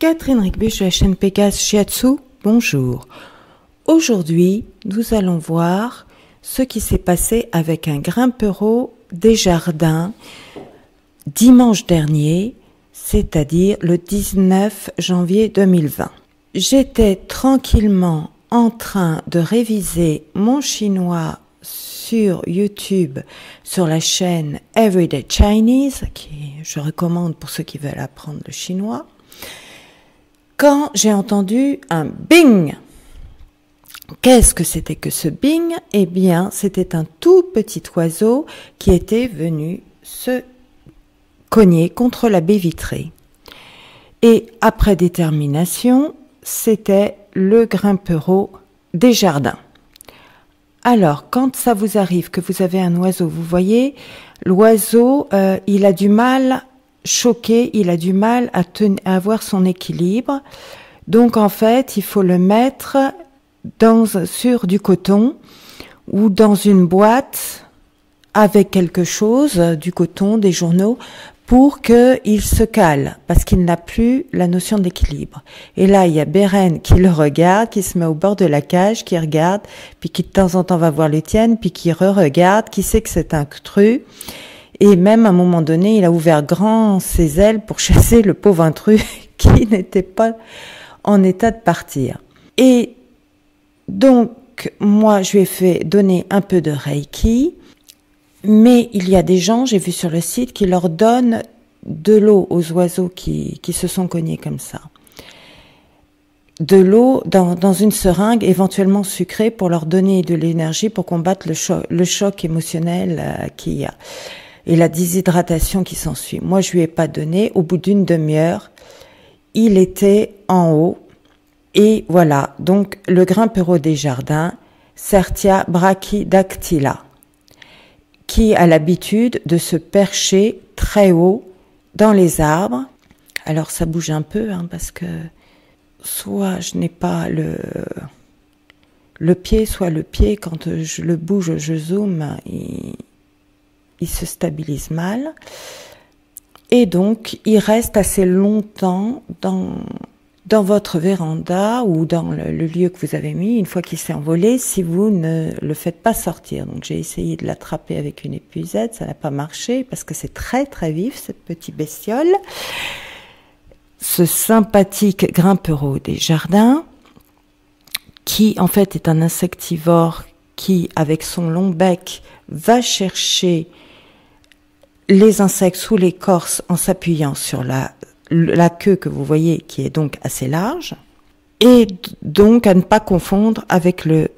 Catherine Rigbusch de la chaîne Pégase Shiatsu, bonjour. Aujourd'hui, nous allons voir ce qui s'est passé avec un grimpereau des jardins dimanche dernier, c'est-à-dire le 19 janvier 2020. J'étais tranquillement en train de réviser mon chinois sur YouTube, sur la chaîne Everyday Chinese, qui je recommande pour ceux qui veulent apprendre le chinois, quand j'ai entendu un bing. Qu'est-ce que c'était que ce bing? Eh bien, c'était un tout petit oiseau qui était venu se cogner contre la baie vitrée. Et après détermination, c'était le grimpereau des jardins. Alors, quand ça vous arrive que vous avez un oiseau, vous voyez, l'oiseau, il a du mal, choqué, il a du mal à avoir son équilibre. Donc, en fait, il faut le mettre sur du coton ou dans une boîte avec quelque chose, du coton, des journaux, pour qu'il se cale, parce qu'il n'a plus la notion d'équilibre. Et là, il y a Beren qui le regarde, qui se met au bord de la cage, qui regarde, puis qui de temps en temps va voir l'Étienne, puis qui re-regarde, qui sait que c'est un intrus. Et même à un moment donné, il a ouvert grand ses ailes pour chasser le pauvre intrus qui n'était pas en état de partir. Et donc, moi, je lui ai fait donner un peu de Reiki. Mais il y a des gens, j'ai vu sur le site, qui leur donnent de l'eau aux oiseaux qui se sont cognés comme ça. De l'eau dans une seringue éventuellement sucrée pour leur donner de l'énergie pour combattre le choc émotionnel qu'il y a et la déshydratation qui s'ensuit. Moi, je lui ai pas donné. Au bout d'une demi-heure, il était en haut. Et voilà, donc le grimpereau des jardins, Certia brachydactyla, qui a l'habitude de se percher très haut dans les arbres. Alors ça bouge un peu, parce que soit je n'ai pas le pied, soit le pied, quand je le bouge, je zoome, il se stabilise mal. Et donc, il reste assez longtemps dans votre véranda ou dans le lieu que vous avez mis, une fois qu'il s'est envolé, si vous ne le faites pas sortir. Donc j'ai essayé de l'attraper avec une épuisette, ça n'a pas marché parce que c'est très très vif cette petite bestiole. Ce sympathique grimpereau des jardins, qui en fait est un insectivore qui, avec son long bec, va chercher les insectes sous l'écorce en s'appuyant sur la queue que vous voyez, qui est donc assez large, et donc à ne pas confondre avec le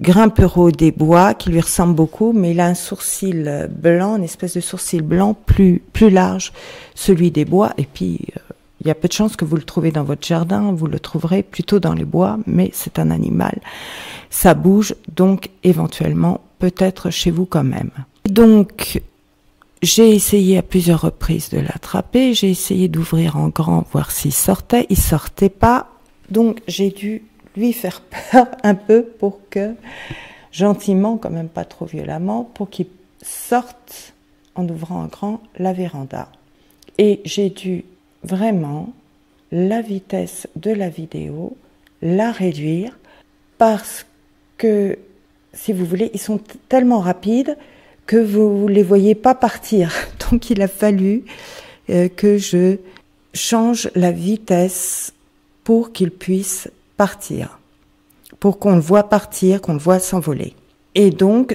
grimpereau des bois, qui lui ressemble beaucoup, mais il a un sourcil blanc, une espèce de sourcil blanc plus large, celui des bois, et puis il y a peu de chances que vous le trouvez dans votre jardin, vous le trouverez plutôt dans les bois, mais c'est un animal. Ça bouge, donc éventuellement, peut-être chez vous quand même. Donc, j'ai essayé à plusieurs reprises de l'attraper, j'ai essayé d'ouvrir en grand, voir s'il sortait, il sortait pas, donc j'ai dû lui faire peur un peu pour que, gentiment, quand même pas trop violemment, pour qu'il sorte en ouvrant en grand la véranda. Et j'ai dû vraiment, la vitesse de la vidéo, la réduire, parce que, si vous voulez, ils sont tellement rapides que vous ne les voyez pas partir. Donc il a fallu que je change la vitesse pour qu'il puisse partir, pour qu'on le voit partir, qu'on le voit s'envoler. Et donc,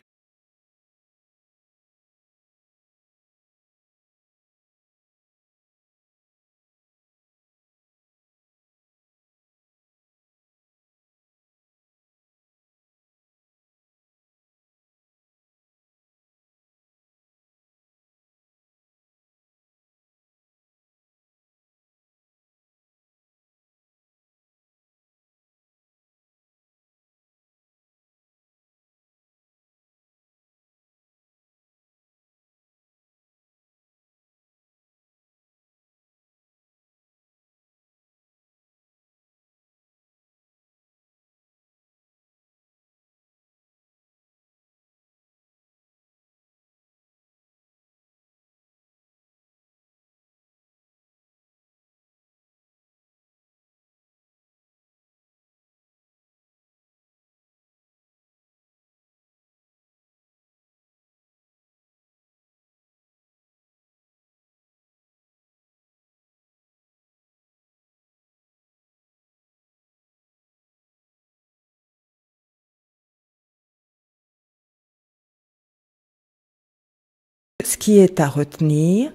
Ce qui est à retenir,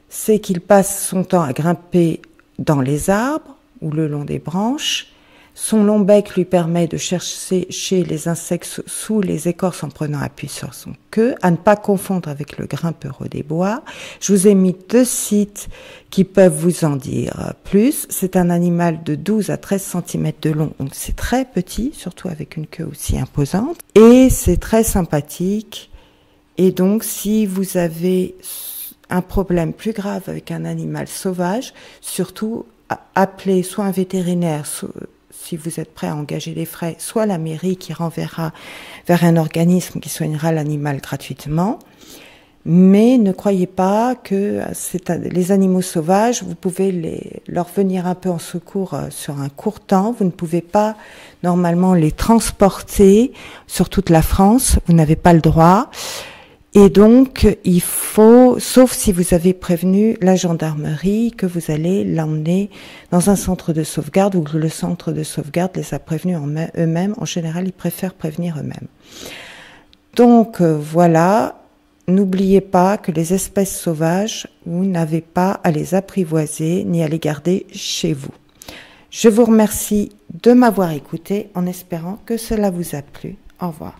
c'est qu'il passe son temps à grimper dans les arbres ou le long des branches. Son long bec lui permet de chercher les insectes sous les écorces en prenant appui sur son queue, à ne pas confondre avec le grimpereau des bois. Je vous ai mis 2 sites qui peuvent vous en dire plus. C'est un animal de 12 à 13 cm de long, donc c'est très petit, surtout avec une queue aussi imposante. Et c'est très sympathique. Et donc, si vous avez un problème plus grave avec un animal sauvage, surtout appelez soit un vétérinaire, si vous êtes prêt à engager des frais, soit la mairie qui renverra vers un organisme qui soignera l'animal gratuitement. Mais ne croyez pas que les animaux sauvages, vous pouvez leur venir un peu en secours sur un court temps. Vous ne pouvez pas normalement les transporter sur toute la France. Vous n'avez pas le droit. Et donc, il faut, sauf si vous avez prévenu la gendarmerie que vous allez l'emmener dans un centre de sauvegarde ou que le centre de sauvegarde les a prévenus eux-mêmes. En général, ils préfèrent prévenir eux-mêmes. Donc, voilà. N'oubliez pas que les espèces sauvages, vous n'avez pas à les apprivoiser ni à les garder chez vous. Je vous remercie de m'avoir écouté en espérant que cela vous a plu. Au revoir.